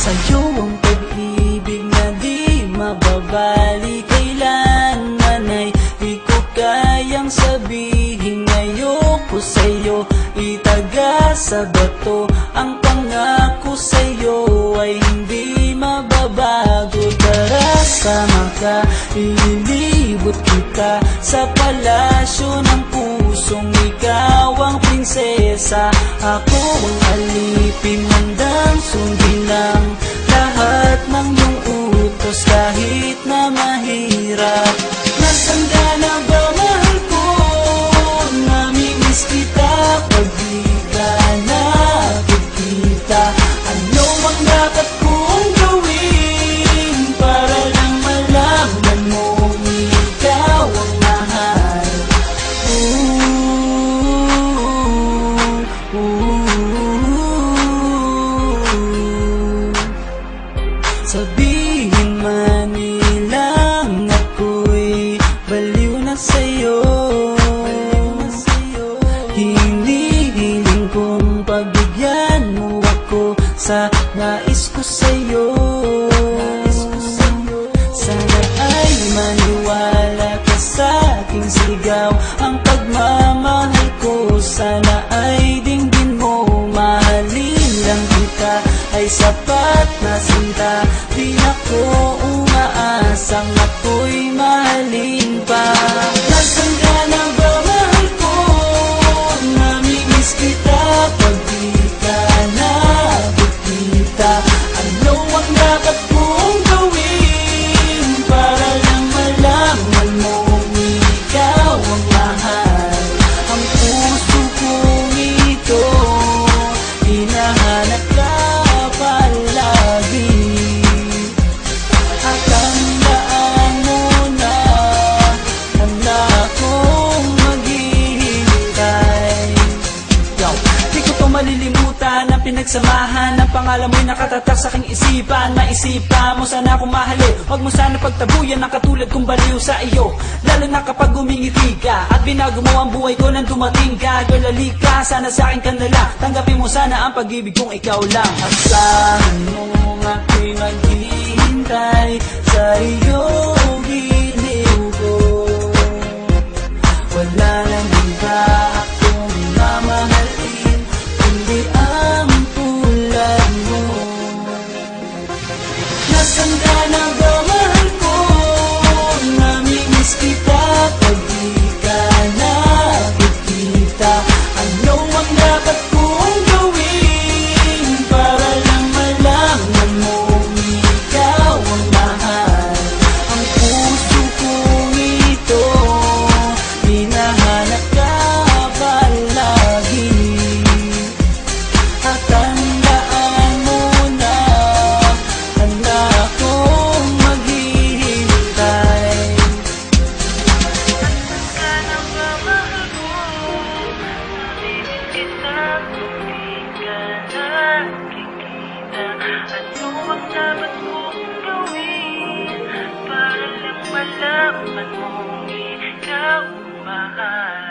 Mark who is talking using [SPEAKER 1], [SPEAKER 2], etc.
[SPEAKER 1] Sa'yo ang pag-ibig na di mababalik, kailanman ay di ko kayang sabihin. Ayoko sa'yo itaga sa bato, ang pangako sa'yo ay hindi mababago. Tara, sama ka, ililibot kita sa palasyo ng pusong ikaw ang prinsesa. Ako ang alipin, handang sundin ang lahat ng iyong utos kahit na mahirap. Nasaan ka na ba, mahal ko? Namimiss kita pag di ka nakikita. Ano ang dapat kong gawin para lang malaman mong ikaw ang mahal? Sabihin man nilang ako'y baliw na sa'yo, hinihiling kong pagbigyan mo ako sa nais ko sa'yo. Sana ay maniwala ka sa aking sigaw, ang pagmamahal ko sana ay dinggin mo. Mahalin lang kita ay sapat na sinta, di ako umaasang ako'y mahalin pa. Nasaan ka na ba, mahal ko? Namimiss kita pag di ka nakikita. Ano ang dapat kong gawin para lang malaman mong ikaw ang mahal? Ang puso kong ito hinahanap ka palagi, at tandaan mo na handa akong maghihintay. Di ko to malilimutan ang pinagsamahan ng pangalan mo'y nakatatak sa aking isipan. Maisipan mo sana akong mahalin, huwag mo sana pagtabuyan ang katulad kong baliw sa iyo. Lalo na kapag umingiti ka at binago mo ang buhay ko nang dumating ka. Girl, halika, sana sa akin ka na lang, tanggapin mo sana ang pag-ibig kong ikaw lang. Asahan mo ako'y maghihintay sa iyong giliw ko. Wala nang iba akong mamahalin kundi ang tulad mo. Nasaan ka na ba, mahal ko? Namimiss kita pag di ka nakikita. Ano ang dapat kong gawin para lang malaman mong ikaw ang mahal? Ang puso kong ito hinahanap ka palagi, at tandaan mo na handa akong maghihintay.
[SPEAKER 2] Nasaan ka na ba, mahal ko? Namimiss kita kung di ka nakikita. Ano ang dapat kong gawin para lang malaman mong ikaw ang mahal?